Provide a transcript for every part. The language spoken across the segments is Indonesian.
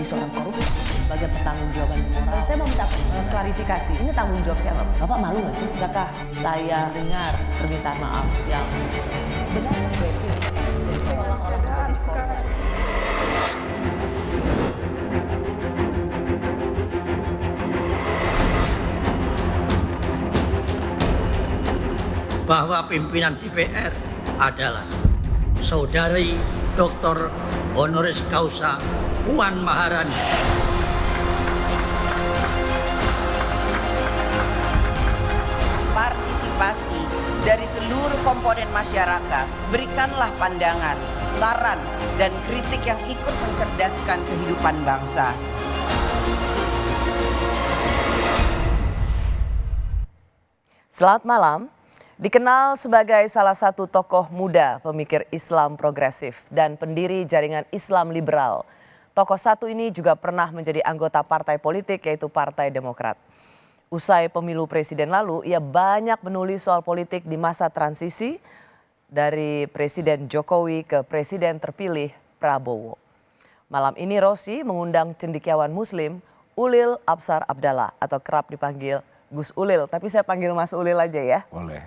menjadi seorang koruptor sebagai pertanggungjawaban moral. Saya mau minta klarifikasi, ini tanggung jawab siapa? Bapak malu nggak sih? Tidakkah saya dengar permintaan maaf yang benar? Orang-orang menjadi korban. Bahwa pimpinan DPR adalah Saudari Dr. Honoris Causa Puan Maharani. Partisipasi dari seluruh komponen masyarakat, berikanlah pandangan, saran, dan kritik yang ikut mencerdaskan kehidupan bangsa. Selamat malam. Dikenal sebagai salah satu tokoh muda pemikir Islam progresif dan pendiri jaringan Islam liberal. Tokoh satu ini juga pernah menjadi anggota partai politik yaitu Partai Demokrat. Usai pemilu presiden lalu, ia banyak menulis soal politik di masa transisi dari Presiden Jokowi ke Presiden terpilih Prabowo. Malam ini Rosi mengundang cendekiawan Muslim Ulil Absar Abdallah atau kerap dipanggil Gus Ulil, tapi saya panggil Mas Ulil aja ya. Boleh.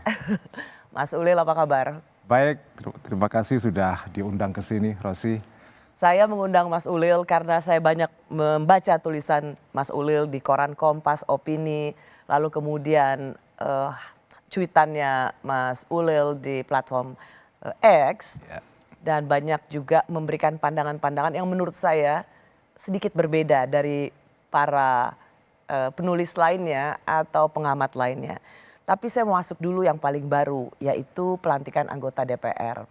Mas Ulil apa kabar? Baik, terima kasih sudah diundang ke sini, Rosi. Saya mengundang Mas Ulil karena saya banyak membaca tulisan Mas Ulil di koran Kompas, Opini, lalu kemudian cuitannya Mas Ulil di platform X, dan banyak juga memberikan pandangan-pandangan yang menurut saya sedikit berbeda dari para penulis lainnya atau pengamat lainnya. Tapi saya mau masuk dulu yang paling baru, yaitu pelantikan anggota DPR.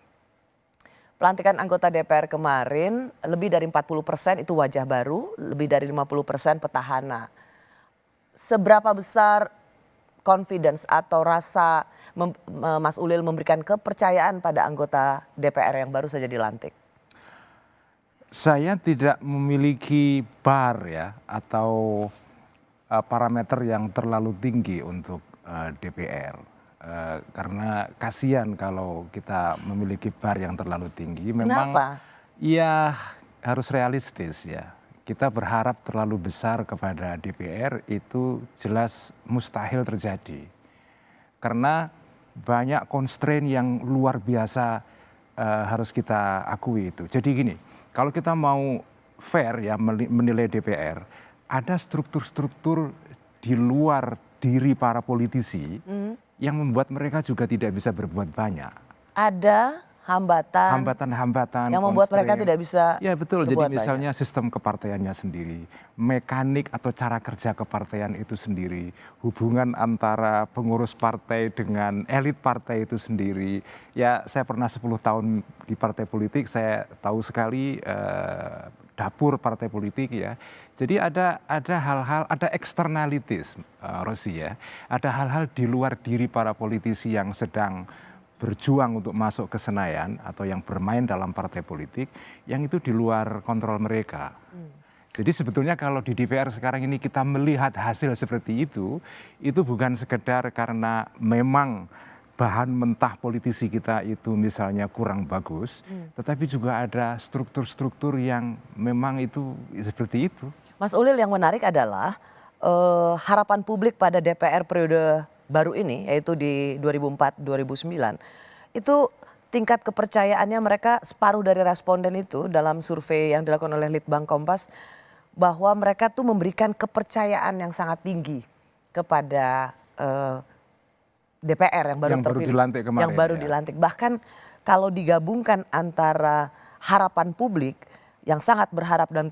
Pelantikan anggota DPR kemarin lebih dari 40% itu wajah baru, lebih dari 50% petahana. Seberapa besar confidence atau rasa Mas Ulil memberikan kepercayaan pada anggota DPR yang baru saja dilantik? Saya tidak memiliki bar ya atau parameter yang terlalu tinggi untuk DPR. Karena kasihan kalau kita memiliki bar yang terlalu tinggi. Memang Kenapa? Ya harus realistis ya. Kita berharap terlalu besar kepada DPR itu jelas mustahil terjadi. Karena banyak constraint yang luar biasa harus kita akui itu. Jadi gini, kalau kita mau fair ya menilai DPR, ada struktur-struktur di luar diri para politisi yang membuat mereka juga tidak bisa berbuat banyak. Ada Hambatan-hambatan yang membuat mereka tidak bisa ya betul, jadi berbuat misalnya banyak. sistem kepartaiannya sendiri, mekanik atau cara kerja kepartaian itu sendiri, hubungan antara pengurus partai dengan elit partai itu sendiri. Ya saya pernah 10 tahun di partai politik, saya tahu sekali dapur partai politik ya. Jadi ada hal-hal, ada externalities Rosi ya. Ada hal-hal di luar diri para politisi yang sedang berjuang untuk masuk ke Senayan atau yang bermain dalam partai politik yang itu di luar kontrol mereka. Jadi sebetulnya kalau di DPR sekarang ini kita melihat hasil seperti itu bukan sekedar karena memang bahan mentah politisi kita itu misalnya kurang bagus, tetapi juga ada struktur-struktur yang memang itu seperti itu. Mas Ulil, yang menarik adalah harapan publik pada DPR periode baru ini, yaitu di 2004-2009, itu tingkat kepercayaannya mereka separuh dari responden itu dalam survei yang dilakukan oleh Litbang Kompas, bahwa mereka tuh memberikan kepercayaan yang sangat tinggi kepada DPR yang baru terpilih, dilantik kemarin, yang baru ya. dilantik. Bahkan kalau digabungkan antara harapan publik yang sangat berharap dan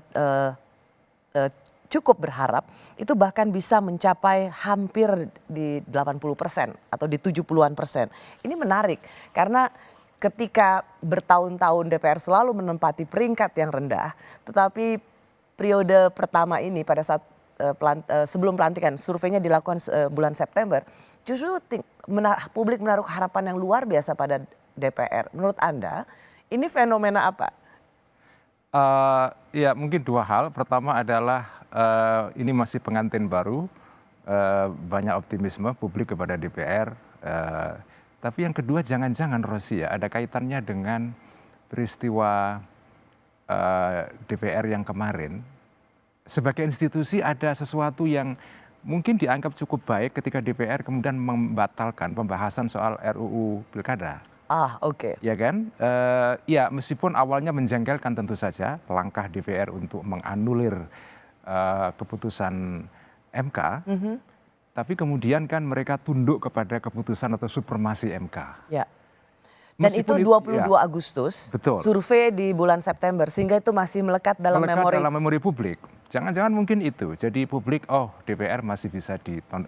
cukup berharap, itu bahkan bisa mencapai hampir di 80% atau di 70-an%. Ini menarik karena ketika bertahun-tahun DPR selalu menempati peringkat yang rendah, tetapi periode pertama ini pada saat sebelum pelantikan, surveinya dilakukan bulan September, justru publik menaruh harapan yang luar biasa pada DPR. Menurut Anda, ini fenomena apa? Ya mungkin dua hal. Pertama adalah ini masih pengantin baru, banyak optimisme publik kepada DPR. Tapi yang kedua jangan-jangan Rosi ya ada kaitannya dengan peristiwa DPR yang kemarin sebagai institusi ada sesuatu yang mungkin dianggap cukup baik ketika DPR kemudian membatalkan pembahasan soal RUU Pilkada. Oke. Ya kan? Ya meskipun awalnya menjengkelkan tentu saja langkah DPR untuk menganulir keputusan MK, tapi kemudian kan mereka tunduk kepada keputusan atau supremasi MK. Ya. Dan Meskipun itu 22 Agustus, betul. survei di bulan September, sehingga itu masih melekat dalam dalam memori publik. Jangan-jangan mungkin itu. Jadi publik, DPR masih bisa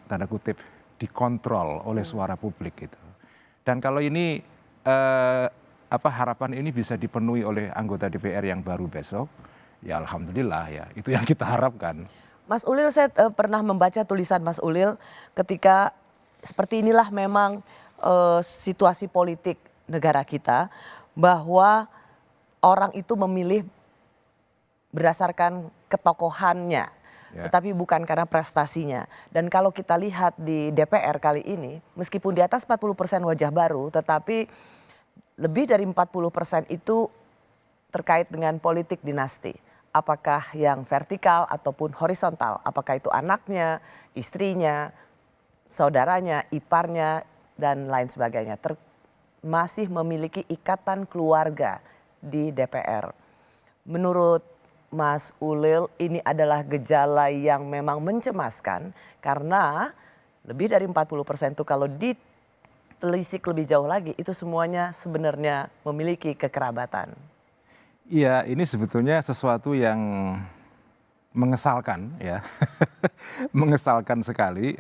tanda kutip dikontrol oleh suara publik itu. Dan kalau ini harapan ini bisa dipenuhi oleh anggota DPR yang baru besok, ya alhamdulillah ya. Itu yang kita harapkan. Mas Ulil, saya pernah membaca tulisan Mas Ulil ketika seperti inilah memang situasi politik negara kita, bahwa orang itu memilih berdasarkan ketokohannya, tetapi bukan karena prestasinya. Dan kalau kita lihat di DPR kali ini, meskipun di atas 40% wajah baru, tetapi lebih dari 40% itu terkait dengan politik dinasti. Apakah yang vertikal ataupun horizontal, apakah itu anaknya, istrinya, saudaranya, iparnya, dan lain sebagainya. Masih memiliki ikatan keluarga di DPR. Menurut Mas Ulil, ini adalah gejala yang memang mencemaskan karena lebih dari 40% itu kalau ditelisik lebih jauh lagi, itu semuanya sebenarnya memiliki kekerabatan. Iya, ini sebetulnya sesuatu yang mengesalkan ya, mengesalkan sekali.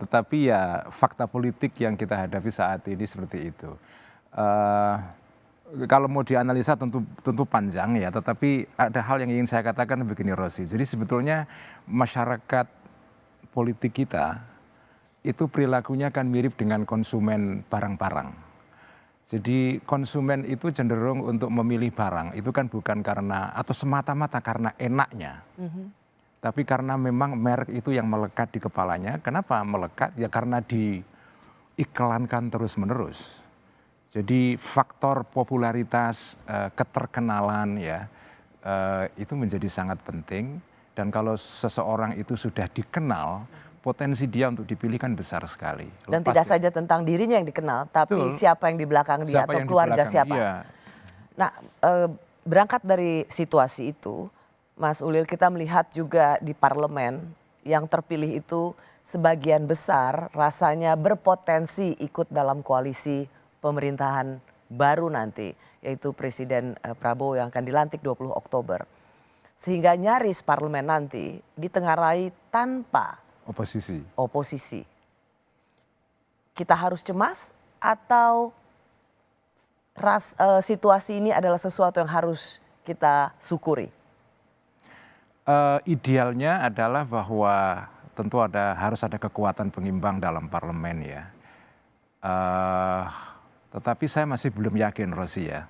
Tetapi ya fakta politik yang kita hadapi saat ini seperti itu. Kalau mau dianalisa tentu panjang ya, tetapi ada hal yang ingin saya katakan begini Rosi. Jadi sebetulnya masyarakat politik kita itu perilakunya kan mirip dengan konsumen barang-barang. Jadi konsumen itu cenderung untuk memilih barang itu kan bukan karena atau semata-mata karena enaknya, tapi karena memang merek itu yang melekat di kepalanya. Kenapa melekat? Ya karena diiklankan terus-menerus. Jadi faktor popularitas, keterkenalan ya itu menjadi sangat penting. Dan kalau seseorang itu sudah dikenal, potensi dia untuk dipilih kan besar sekali. Dan tidak saja tentang dirinya yang dikenal, tapi Betul. siapa yang di belakang dia atau keluarga siapa. Iya. Nah, berangkat dari situasi itu, Mas Ulil, kita melihat juga di parlemen yang terpilih itu sebagian besar rasanya berpotensi ikut dalam koalisi pemerintahan baru nanti, yaitu Presiden Prabowo yang akan dilantik 20 Oktober. Sehingga nyaris parlemen nanti ditengarai tanpa oposisi. Kita harus cemas atau situasi ini adalah sesuatu yang harus kita syukuri? Idealnya adalah bahwa tentu harus ada kekuatan pengimbang dalam parlemen ya. Tetapi saya masih belum yakin Rosi ya.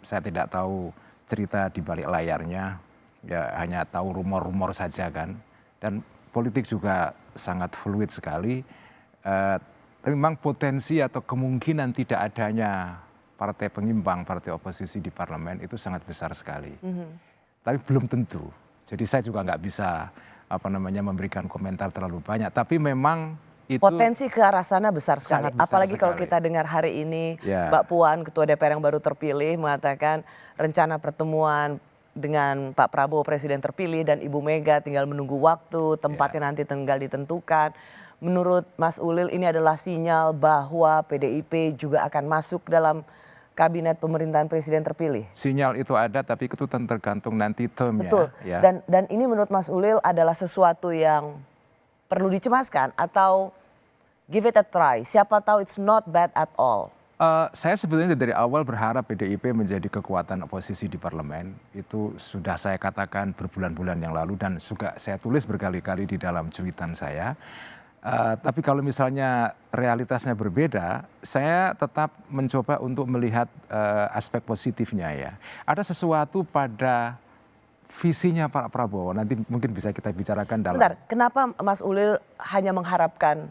Saya tidak tahu cerita di balik layarnya, ya hanya tahu rumor-rumor saja kan. Dan politik juga sangat fluid sekali. Tapi memang potensi atau kemungkinan tidak adanya partai pengimbang, partai oposisi di parlemen itu sangat besar sekali. Tapi belum tentu. Jadi saya juga nggak bisa memberikan komentar terlalu banyak. Tapi memang itu potensi ke arah sana besar sekali. Besar apalagi kalau sekali. kita dengar hari ini Ya. Mbak Puan, Ketua DPR yang baru terpilih, mengatakan rencana pertemuan dengan Pak Prabowo Presiden terpilih dan Ibu Mega tinggal menunggu waktu, tempatnya nanti tinggal ditentukan. Menurut Mas Ulil ini adalah sinyal bahwa PDIP juga akan masuk dalam kabinet pemerintahan Presiden terpilih. sinyal itu ada, tapi itu tergantung nanti termnya. Betul. Ya. Dan ini menurut Mas Ulil adalah sesuatu yang perlu dicemaskan atau give it a try. Siapa tahu it's not bad at all. Saya sebetulnya dari awal berharap PDIP menjadi kekuatan oposisi di parlemen. Itu sudah saya katakan berbulan-bulan yang lalu dan juga saya tulis berkali-kali di dalam cuitan saya. Tapi kalau misalnya realitasnya berbeda, saya tetap mencoba untuk melihat aspek positifnya ya. Ada sesuatu pada visinya Pak Prabowo, nanti mungkin bisa kita bicarakan dalam. Bentar, kenapa Mas Ulil hanya mengharapkan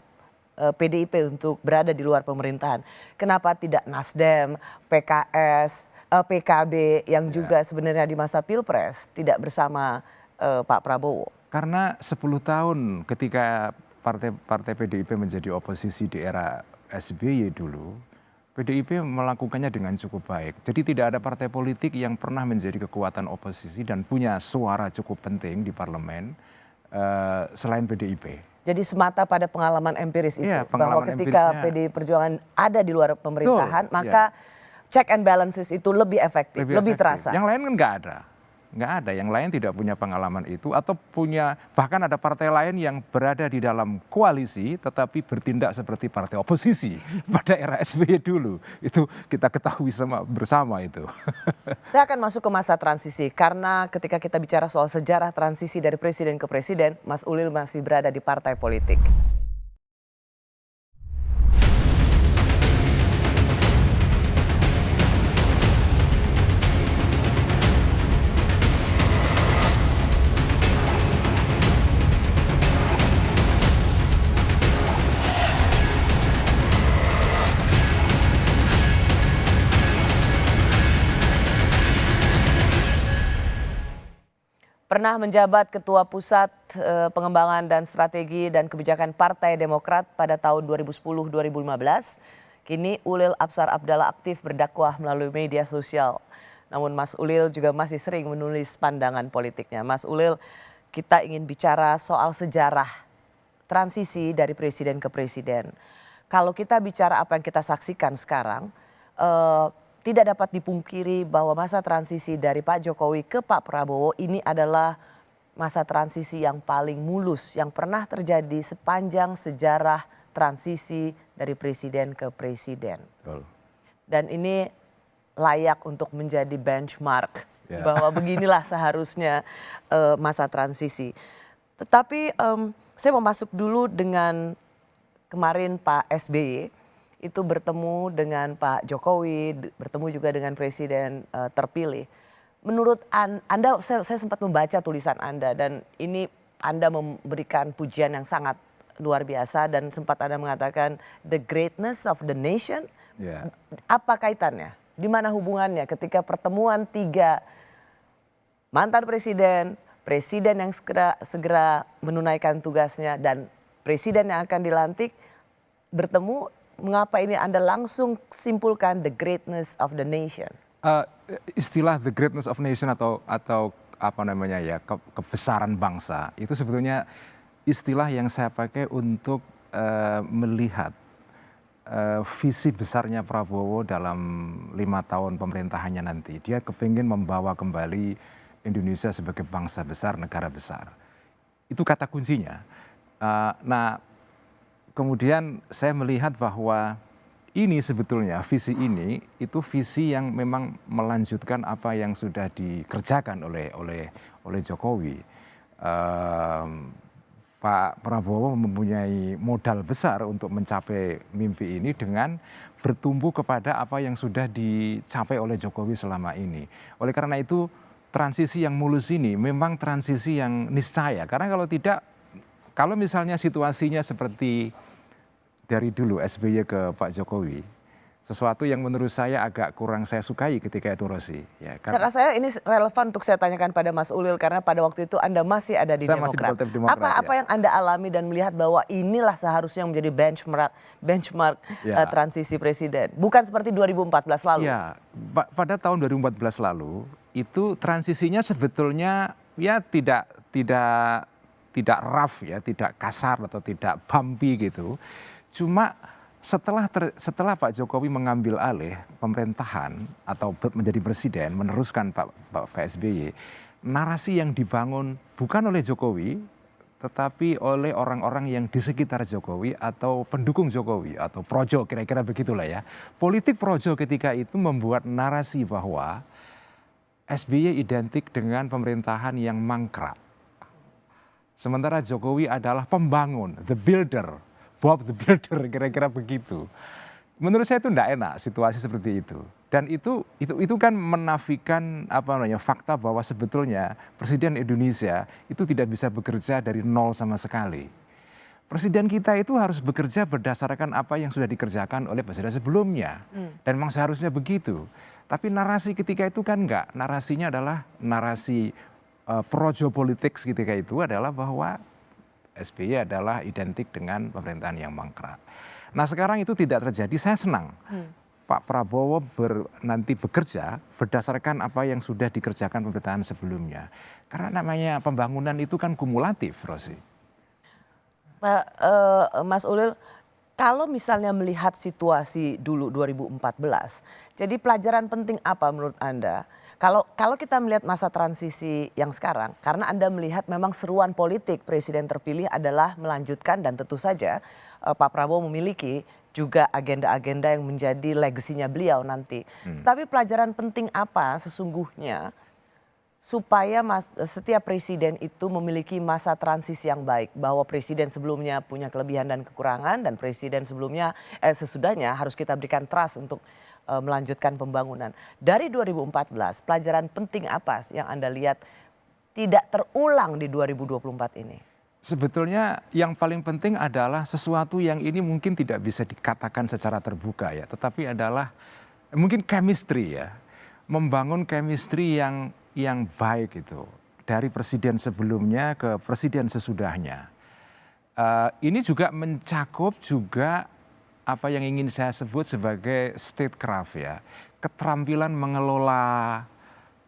PDIP untuk berada di luar pemerintahan? Kenapa tidak Nasdem, PKS, PKB yang juga sebenarnya di masa Pilpres tidak bersama Pak Prabowo? Karena 10 tahun ketika partai PDIP menjadi oposisi di era SBY dulu, PDIP melakukannya dengan cukup baik. Jadi tidak ada partai politik yang pernah menjadi kekuatan oposisi dan punya suara cukup penting di parlemen selain PDIP. Jadi semata pada pengalaman empiris itu, Iya, bahwa pengalaman ketika empirisnya. PDI Perjuangan ada di luar pemerintahan, Betul, maka check and balances itu lebih efektif, lebih efektif. terasa. Yang lain kan nggak ada. Yang lain tidak punya pengalaman itu atau punya, bahkan ada partai lain yang berada di dalam koalisi tetapi bertindak seperti partai oposisi pada era SBY dulu. Itu kita ketahui bersama itu. Saya akan masuk ke masa transisi karena ketika kita bicara soal sejarah transisi dari presiden ke presiden, Mas Ulil masih berada di partai politik. Pernah menjabat Ketua Pusat Pengembangan dan Strategi dan Kebijakan Partai Demokrat pada tahun 2010-2015. Kini Ulil Absar Abdallah aktif berdakwah melalui media sosial. Namun Mas Ulil juga masih sering menulis pandangan politiknya. Mas Ulil, kita ingin bicara soal sejarah transisi dari presiden ke presiden. Kalau kita bicara apa yang kita saksikan sekarang, tidak dapat dipungkiri bahwa masa transisi dari Pak Jokowi ke Pak Prabowo ini adalah masa transisi yang paling mulus yang pernah terjadi sepanjang sejarah transisi dari presiden ke presiden. Betul. Dan ini layak untuk menjadi benchmark bahwa beginilah seharusnya masa transisi. Tetapi saya mau masuk dulu dengan kemarin Pak SBY. Itu bertemu dengan Pak Jokowi, bertemu juga dengan presiden terpilih. Menurut Anda, saya sempat membaca tulisan Anda dan ini Anda memberikan pujian yang sangat luar biasa dan sempat Anda mengatakan the greatness of the nation. Yeah. Apa kaitannya? Di mana hubungannya ketika pertemuan tiga mantan presiden, presiden yang segera menunaikan tugasnya dan presiden yang akan dilantik bertemu? Mengapa ini Anda langsung simpulkan the greatness of the nation? Istilah the greatness of nation atau apa namanya ya, kebesaran bangsa itu sebetulnya istilah yang saya pakai untuk melihat visi besarnya Prabowo dalam 5 tahun pemerintahannya nanti. Dia kepingin membawa kembali Indonesia sebagai bangsa besar, negara besar. Itu kata kuncinya. Kemudian saya melihat bahwa ini sebetulnya visi ini itu visi yang memang melanjutkan apa yang sudah dikerjakan oleh Jokowi. Pak Prabowo mempunyai modal besar untuk mencapai mimpi ini dengan bertumbuh kepada apa yang sudah dicapai oleh Jokowi selama ini. Oleh karena itu transisi yang mulus ini memang transisi yang niscaya. Karena kalau tidak, kalau misalnya situasinya seperti dari dulu SBY ke Pak Jokowi, sesuatu yang menurut saya agak kurang saya sukai ketika itu Rosi. Ya, karena saya ini relevan untuk saya tanyakan pada Mas Ulil karena pada waktu itu Anda masih ada di Demokrat. Apa yang Anda alami dan melihat bahwa inilah seharusnya menjadi benchmark transisi presiden, bukan seperti 2014 lalu? Ya, pada tahun 2014 lalu itu transisinya sebetulnya ya tidak rough ya, tidak kasar atau tidak bumpy gitu. Cuma setelah Pak Jokowi mengambil alih pemerintahan atau menjadi presiden, meneruskan Pak SBY, narasi yang dibangun bukan oleh Jokowi, tetapi oleh orang-orang yang di sekitar Jokowi atau pendukung Jokowi atau projo, kira-kira begitulah ya. Politik projo ketika itu membuat narasi bahwa SBY identik dengan pemerintahan yang mangkrak. Sementara Jokowi adalah pembangun, the builder. Bob the Builder, kira-kira begitu. Menurut saya itu tidak enak situasi seperti itu. Dan itu kan menafikan fakta bahwa sebetulnya Presiden Indonesia itu tidak bisa bekerja dari nol sama sekali. Presiden kita itu harus bekerja berdasarkan apa yang sudah dikerjakan oleh presiden sebelumnya. Dan memang seharusnya begitu. Tapi narasi ketika itu kan enggak. Narasinya adalah narasi projo politik ketika itu adalah bahwa SBY adalah identik dengan pemerintahan yang mangkrak. Nah sekarang itu tidak terjadi, saya senang. Pak Prabowo nanti bekerja berdasarkan apa yang sudah dikerjakan pemerintahan sebelumnya. Karena namanya pembangunan itu kan kumulatif, Rosi. Pak Mas Ulil, kalau misalnya melihat situasi dulu 2014, jadi pelajaran penting apa menurut Anda? Kalau kita melihat masa transisi yang sekarang, karena Anda melihat memang seruan politik presiden terpilih adalah melanjutkan dan tentu saja Pak Prabowo memiliki juga agenda-agenda yang menjadi legasinya beliau nanti. Tapi pelajaran penting apa sesungguhnya supaya setiap presiden itu memiliki masa transisi yang baik, bahwa presiden sebelumnya punya kelebihan dan kekurangan dan presiden sebelumnya sesudahnya harus kita berikan trust untuk melanjutkan pembangunan. Dari 2014 pelajaran penting apa yang Anda lihat tidak terulang di 2024 ini? Sebetulnya yang paling penting adalah sesuatu yang ini mungkin tidak bisa dikatakan secara terbuka ya, tetapi adalah mungkin chemistry ya, membangun chemistry yang baik itu dari presiden sebelumnya ke presiden sesudahnya. Ini juga mencakup juga apa yang ingin saya sebut sebagai statecraft ya, keterampilan mengelola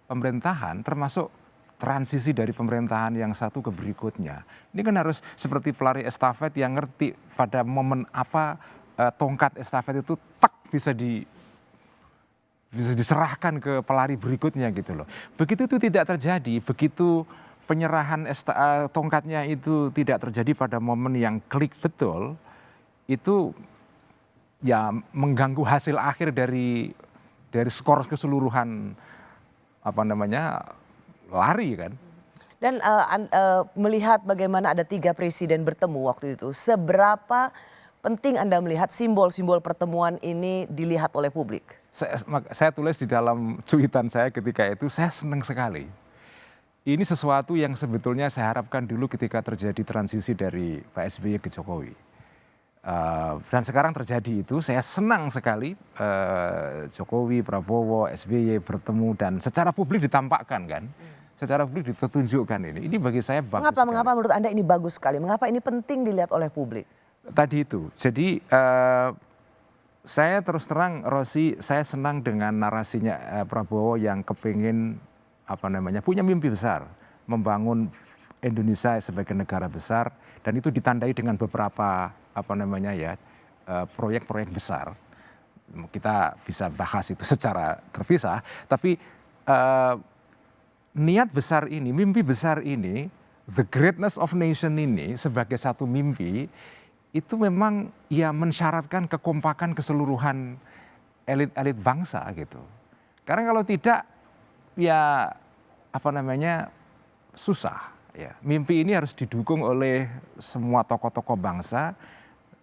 pemerintahan termasuk transisi dari pemerintahan yang satu ke berikutnya. Ini kan harus seperti pelari estafet yang ngerti pada momen apa tongkat estafet itu bisa diserahkan ke pelari berikutnya gitu loh. Begitu itu tidak terjadi, begitu penyerahan tongkatnya itu tidak terjadi pada momen yang klik betul, itu ya mengganggu hasil akhir dari skor keseluruhan lari kan. Dan melihat bagaimana ada 3 presiden bertemu waktu itu, seberapa penting Anda melihat simbol-simbol pertemuan ini dilihat oleh publik? Saya tulis di dalam cuitan saya ketika itu, saya senang sekali. Ini sesuatu yang sebetulnya saya harapkan dulu ketika terjadi transisi dari Pak SBY ke Jokowi. Dan sekarang terjadi itu, saya senang sekali Jokowi, Prabowo, SBY bertemu dan secara publik ditampakkan kan. Secara publik ditunjukkan ini. Ini bagi saya bagus. Mengapa menurut Anda ini bagus sekali? Mengapa ini penting dilihat oleh publik? Tadi itu, jadi saya terus terang Rosi, saya senang dengan narasinya Prabowo yang kepingin punya mimpi besar, membangun Indonesia sebagai negara besar, dan itu ditandai dengan beberapa proyek-proyek besar. Kita bisa bahas itu secara terpisah, tapi niat besar ini, mimpi besar ini, the greatness of nation ini sebagai satu mimpi, itu memang ya mensyaratkan kekompakan keseluruhan elit-elit bangsa gitu. Karena kalau tidak ya susah ya. Mimpi ini harus didukung oleh semua tokoh-tokoh bangsa,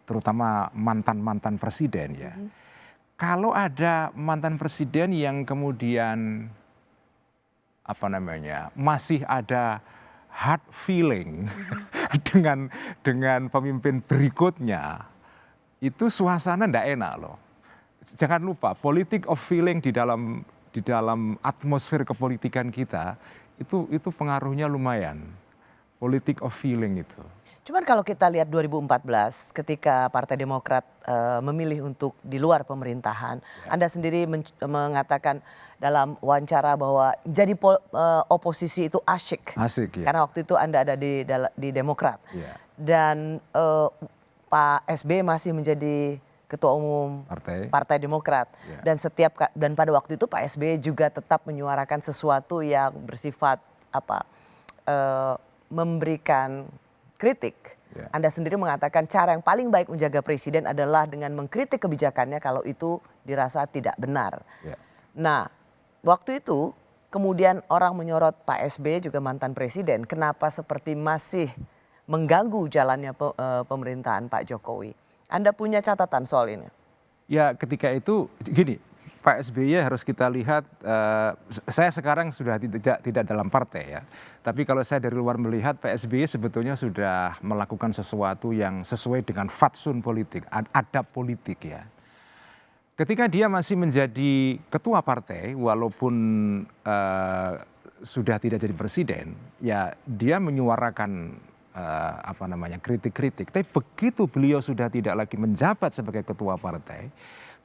terutama mantan-mantan presiden ya. Kalau ada mantan presiden yang kemudian masih ada hard feeling dengan pemimpin berikutnya, itu suasana ndak enak loh. Jangan lupa politik of feeling di dalam atmosfer kepolitikan kita itu pengaruhnya lumayan. Politik of feeling itu. Cuman kalau kita lihat 2014 ketika Partai Demokrat memilih untuk di luar pemerintahan, Anda sendiri mengatakan dalam wawancara bahwa jadi oposisi itu asyik. Asyik ya. Karena waktu itu Anda ada di Demokrat. Ya. Dan Pak SBY masih menjadi Ketua Umum Partai Demokrat. Ya. Dan pada waktu itu Pak SBY juga tetap menyuarakan sesuatu yang bersifat memberikan kritik. Ya. Anda sendiri mengatakan cara yang paling baik menjaga presiden adalah dengan mengkritik kebijakannya kalau itu dirasa tidak benar. Ya. Nah, waktu itu kemudian orang menyorot Pak SBY juga mantan presiden. Kenapa seperti masih mengganggu jalannya pemerintahan Pak Jokowi? Anda punya catatan soal ini? Ya ketika itu gini, Pak SBY harus kita lihat, saya sekarang sudah tidak dalam partai ya. Tapi kalau saya dari luar melihat Pak SBY sebetulnya sudah melakukan sesuatu yang sesuai dengan fatsun politik, adab politik ya. Ketika dia masih menjadi ketua partai, walaupun sudah tidak jadi presiden, ya dia menyuarakan kritik-kritik. Tapi begitu beliau sudah tidak lagi menjabat sebagai ketua partai,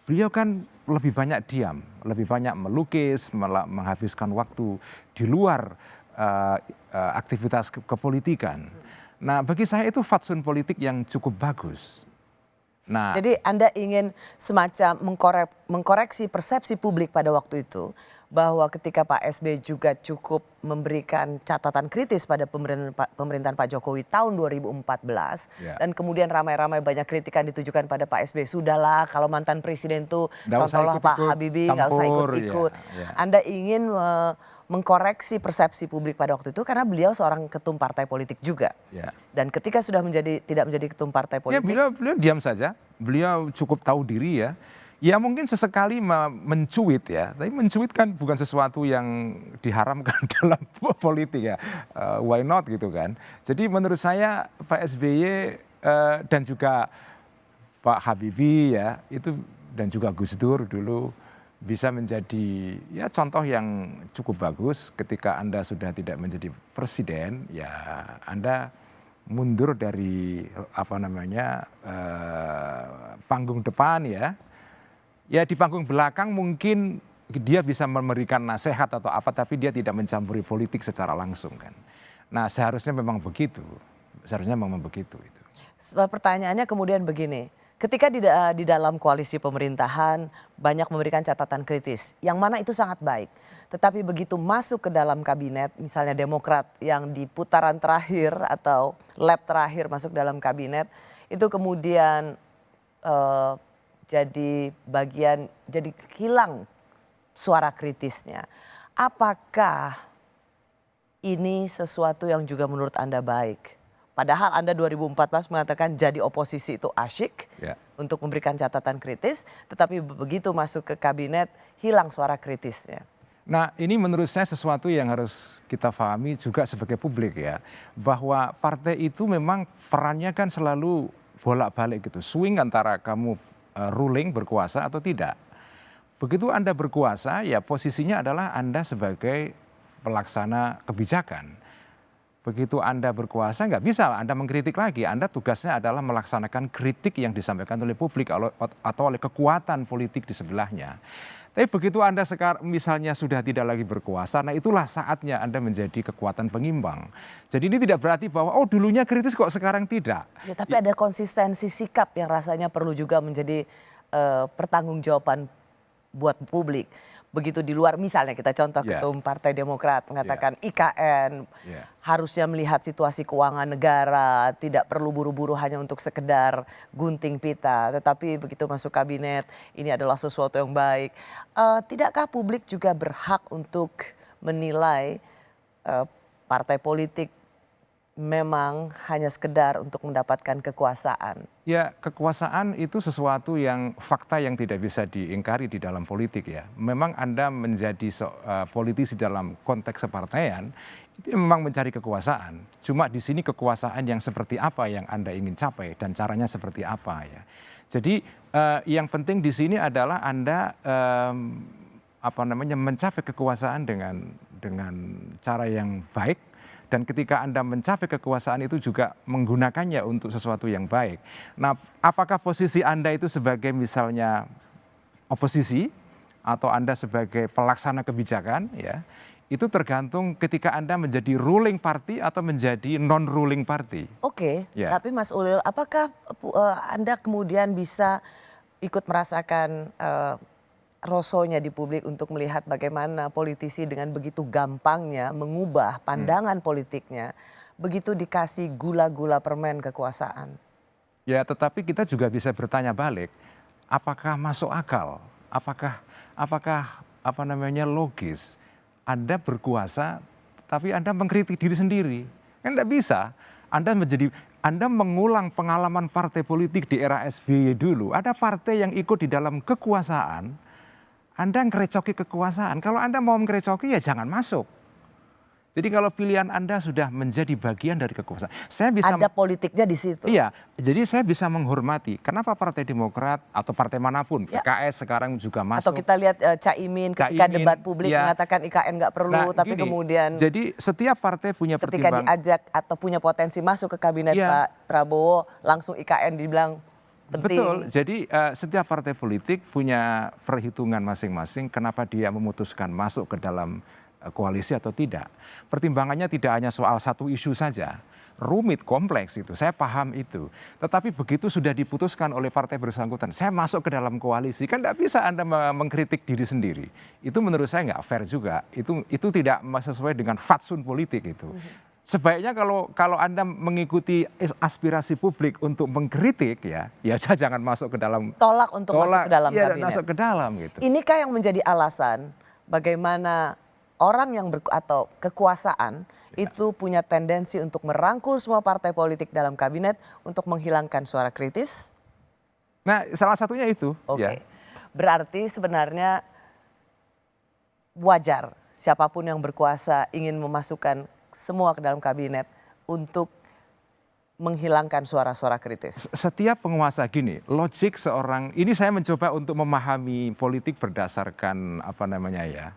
beliau kan lebih banyak diam, lebih banyak melukis, menghabiskan waktu di luar aktivitas kepolitikan. Nah, bagi saya itu fatsun politik yang cukup bagus. Nah, jadi Anda ingin semacam mengkoreksi persepsi publik pada waktu itu bahwa ketika Pak SBY juga cukup memberikan catatan kritis pada pemerintahan Pak Jokowi tahun 2014 dan kemudian ramai-ramai banyak kritikan ditujukan pada Pak SBY. Sudahlah kalau mantan presiden itu contohlah Pak Habibie nggak usah ikut-ikut. Anda ingin mengkoreksi persepsi publik pada waktu itu karena beliau seorang ketum partai politik juga. Dan ketika sudah tidak menjadi ketum partai politik. Ya, beliau diam saja. Beliau cukup tahu diri ya. Ya mungkin sesekali mencuit ya, tapi mencuit kan bukan sesuatu yang diharamkan dalam politik ya. Why not gitu kan. Jadi menurut saya Pak SBY dan juga Pak Habibie ya itu dan juga Gus Dur dulu bisa menjadi ya contoh yang cukup bagus ketika Anda sudah tidak menjadi presiden ya Anda mundur dari panggung depan ya. Ya di panggung belakang mungkin dia bisa memberikan nasihat atau apa tapi dia tidak mencampuri politik secara langsung kan. Nah seharusnya memang begitu. Seharusnya memang begitu itu. Pertanyaannya kemudian begini. Ketika di dalam koalisi pemerintahan banyak memberikan catatan kritis. Yang mana itu sangat baik. Tetapi begitu masuk ke dalam kabinet misalnya Demokrat yang di putaran terakhir atau lap terakhir masuk dalam kabinet. Itu kemudian jadi hilang suara kritisnya. Apakah ini sesuatu yang juga menurut Anda baik? Padahal Anda 2014 mengatakan jadi oposisi itu asyik untuk memberikan catatan kritis, tetapi begitu masuk ke kabinet hilang suara kritisnya. Nah ini menurut saya sesuatu yang harus kita pahami juga sebagai publik ya. Bahwa partai itu memang perannya kan selalu bolak-balik gitu. Swing antara kamu ruling berkuasa atau tidak. Begitu Anda berkuasa ya posisinya adalah Anda sebagai pelaksana kebijakan. Begitu Anda berkuasa nggak bisa Anda mengkritik lagi. Anda tugasnya adalah melaksanakan kritik yang disampaikan oleh publik atau oleh kekuatan politik di sebelahnya. Tapi begitu Anda sekarang misalnya sudah tidak lagi berkuasa, nah itulah saatnya Anda menjadi kekuatan pengimbang. Jadi ini tidak berarti bahwa oh dulunya kritis kok sekarang tidak. Ya, tapi ada konsistensi sikap yang rasanya perlu juga menjadi pertanggungjawaban buat publik. Begitu di luar misalnya kita contoh ketum Partai Demokrat mengatakan IKN harusnya melihat situasi keuangan negara, tidak perlu buru-buru hanya untuk sekedar gunting pita, tetapi begitu masuk kabinet ini adalah sesuatu yang baik. Tidakkah publik juga berhak untuk menilai partai politik memang hanya sekedar untuk mendapatkan kekuasaan? Ya, kekuasaan itu sesuatu yang fakta yang tidak bisa diingkari di dalam politik ya. Memang Anda menjadi politisi dalam konteks separtaian, itu memang mencari kekuasaan. Cuma di sini kekuasaan yang seperti apa yang Anda ingin capai dan caranya seperti apa ya. Jadi yang penting di sini adalah Anda mencapai kekuasaan dengan cara yang baik. Dan ketika Anda mencapai kekuasaan itu juga menggunakannya untuk sesuatu yang baik. Nah, apakah posisi Anda itu sebagai misalnya oposisi atau Anda sebagai pelaksana kebijakan ya, itu tergantung ketika Anda menjadi ruling party atau menjadi non-ruling party. Oke, tapi Mas Ulil, apakah Anda kemudian bisa ikut merasakan rosonya di publik untuk melihat bagaimana politisi dengan begitu gampangnya mengubah pandangan politiknya begitu dikasih gula-gula permen kekuasaan? Ya, tetapi kita juga bisa bertanya balik, apakah masuk akal? Apakah logis? Anda berkuasa tapi Anda mengkritik diri sendiri. Kan tidak bisa. Anda mengulang pengalaman partai politik di era SBY dulu. Ada partai yang ikut di dalam kekuasaan, Anda ngerecoki kekuasaan. Kalau Anda mau ngerecoki ya jangan masuk. Jadi kalau pilihan Anda sudah menjadi bagian dari kekuasaan, saya bisa Ada politiknya di situ. Iya, jadi saya bisa menghormati kenapa Partai Demokrat atau partai manapun, Ya. PKS sekarang juga masuk. Atau kita lihat Caimin ketika Caimin, debat publik ya. mengatakan IKN nggak perlu, tapi gini, kemudian jadi setiap partai punya ketika pertimbangan. diajak atau punya potensi masuk ke kabinet Iya. Pak Prabowo, langsung IKN dibilang penting. Betul, jadi setiap partai politik punya perhitungan masing-masing kenapa dia memutuskan masuk ke dalam koalisi atau tidak. Pertimbangannya tidak hanya soal satu isu saja, rumit, kompleks itu, saya paham itu. Tetapi begitu sudah diputuskan oleh partai bersangkutan, saya masuk ke dalam koalisi, kan tidak bisa Anda mengkritik diri sendiri. Itu menurut saya nggak fair juga, itu tidak sesuai dengan fatsun politik itu. Sebaiknya kalau Anda mengikuti aspirasi publik untuk mengkritik ya jangan masuk ke dalam. Tolak untuk masuk ke dalam ya, kabinet. masuk ke dalam gitu. Inikah yang menjadi alasan bagaimana orang yang atau kekuasaan itu punya tendensi untuk merangkul semua partai politik dalam kabinet untuk menghilangkan suara kritis? Nah, salah satunya itu. Oke. Ya. Berarti sebenarnya wajar siapapun yang berkuasa ingin memasukkan semua ke dalam kabinet untuk menghilangkan suara-suara kritis. Setiap penguasa gini, logik seorang, ini saya mencoba untuk memahami politik berdasarkan apa namanya ya,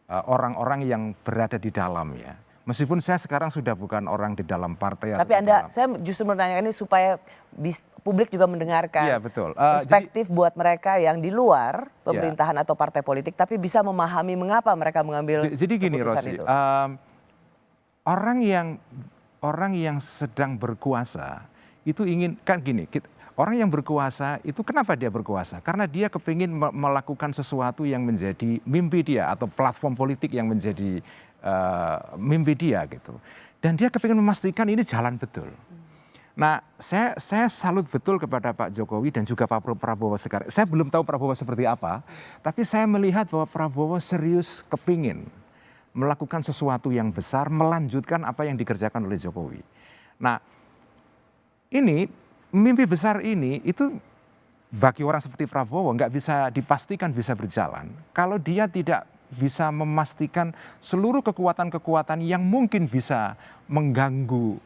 orang-orang yang berada di dalam ya. Meskipun saya sekarang sudah bukan orang di dalam partai. Tapi saya justru menanyakan ini supaya publik juga mendengarkan. Iya, betul. Perspektif buat mereka yang di luar pemerintahan atau partai politik, tapi bisa memahami mengapa mereka mengambil jadi gini keputusan Rosi, itu. orang yang sedang berkuasa itu ingin, kan gini, orang yang berkuasa itu kenapa dia berkuasa? Karena dia kepingin melakukan sesuatu yang menjadi mimpi dia atau platform politik yang menjadi mimpi dia gitu. Dan dia kepingin memastikan ini jalan betul. Nah, saya salut betul kepada Pak Jokowi dan juga Pak Prabowo sekarang. Saya belum tahu Prabowo seperti apa, tapi saya melihat bahwa Prabowo serius kepingin melakukan sesuatu yang besar, melanjutkan apa yang dikerjakan oleh Jokowi. Nah, ini mimpi besar ini itu bagi orang seperti Prabowo nggak bisa dipastikan bisa berjalan kalau dia tidak bisa memastikan seluruh kekuatan-kekuatan yang mungkin bisa mengganggu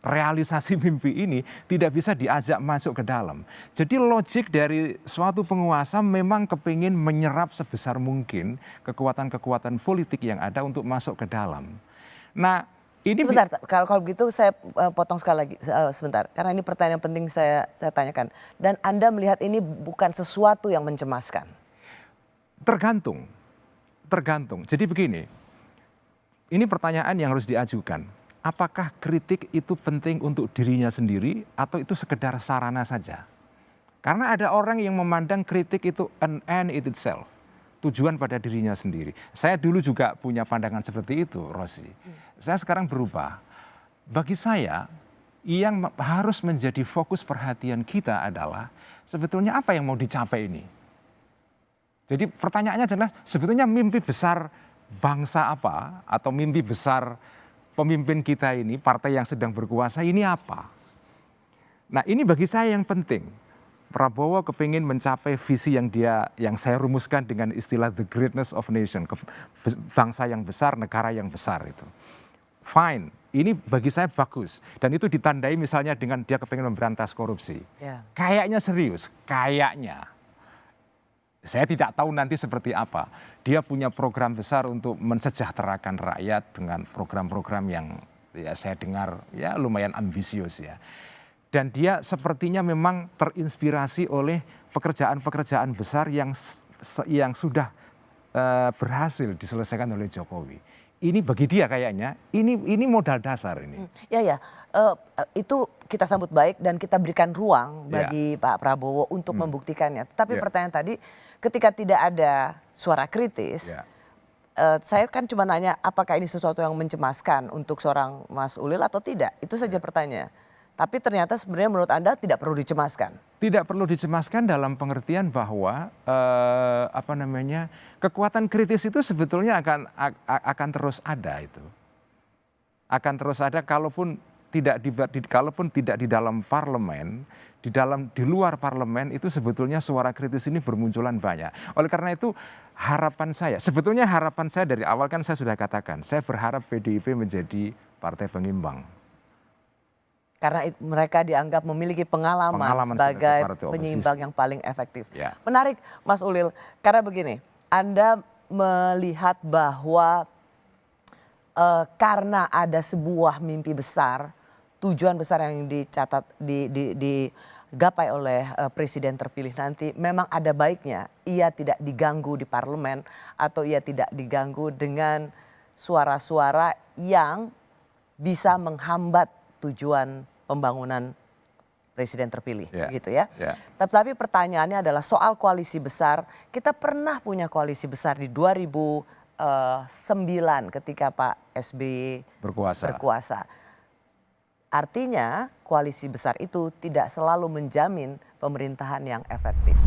realisasi mimpi ini tidak bisa diajak masuk ke dalam. Jadi logik dari suatu penguasa memang kepingin menyerap sebesar mungkin kekuatan-kekuatan politik yang ada untuk masuk ke dalam. Nah, ini sebentar, kalau begitu saya potong sekali lagi sebentar, karena ini pertanyaan penting saya tanyakan. Dan Anda melihat ini bukan sesuatu yang mencemaskan? Tergantung. Jadi begini, ini pertanyaan yang harus diajukan. Apakah kritik itu penting untuk dirinya sendiri atau itu sekedar sarana saja? Karena ada orang yang memandang kritik itu an end in itself, tujuan pada dirinya sendiri. Saya dulu juga punya pandangan seperti itu, Rosi. Saya sekarang berubah. Bagi saya, yang harus menjadi fokus perhatian kita adalah sebetulnya apa yang mau dicapai ini. Jadi pertanyaannya adalah sebetulnya mimpi besar bangsa apa atau mimpi besar pemimpin kita ini, partai yang sedang berkuasa ini apa? Nah, ini bagi saya yang penting. Prabowo kepingin mencapai visi yang saya rumuskan dengan istilah the greatness of nation, bangsa yang besar, negara yang besar itu. Fine, ini bagi saya bagus dan itu ditandai misalnya dengan dia kepingin memberantas korupsi. Ya. Kayaknya serius, kayaknya. Saya tidak tahu nanti seperti apa. Dia punya program besar untuk mensejahterakan rakyat dengan program-program yang ya saya dengar ya lumayan ambisius ya. Dan dia sepertinya memang terinspirasi oleh pekerjaan-pekerjaan besar yang sudah berhasil diselesaikan oleh Jokowi. Ini bagi dia kayaknya, ini modal dasar ini. Itu kita sambut baik dan kita berikan ruang bagi Pak Prabowo untuk membuktikannya. Tapi pertanyaan tadi, ketika tidak ada suara kritis, saya kan cuma nanya apakah ini sesuatu yang mencemaskan untuk seorang Mas Ulil atau tidak. Itu saja pertanyaan. Tapi ternyata sebenarnya menurut Anda tidak perlu dicemaskan. Tidak perlu dicemaskan dalam pengertian bahwa kekuatan kritis itu sebetulnya akan terus ada itu. Akan terus ada kalaupun tidak di dalam parlemen, di luar parlemen itu sebetulnya suara kritis ini bermunculan banyak. Oleh karena itu sebetulnya harapan saya dari awal kan saya sudah katakan, saya berharap PDIP menjadi partai pengimbang. Karena mereka dianggap memiliki pengalaman sebagai penyimbang yang paling efektif. Ya. Menarik Mas Ulil, karena begini, Anda melihat bahwa karena ada sebuah mimpi besar, tujuan besar yang dicatat, digapai oleh presiden terpilih nanti, memang ada baiknya ia tidak diganggu di parlemen atau ia tidak diganggu dengan suara-suara yang bisa menghambat tujuan pembangunan presiden terpilih, gitu ya. Tapi pertanyaannya adalah soal koalisi besar. Kita pernah punya koalisi besar di 2009 ketika Pak SBY berkuasa. Artinya koalisi besar itu tidak selalu menjamin pemerintahan yang efektif.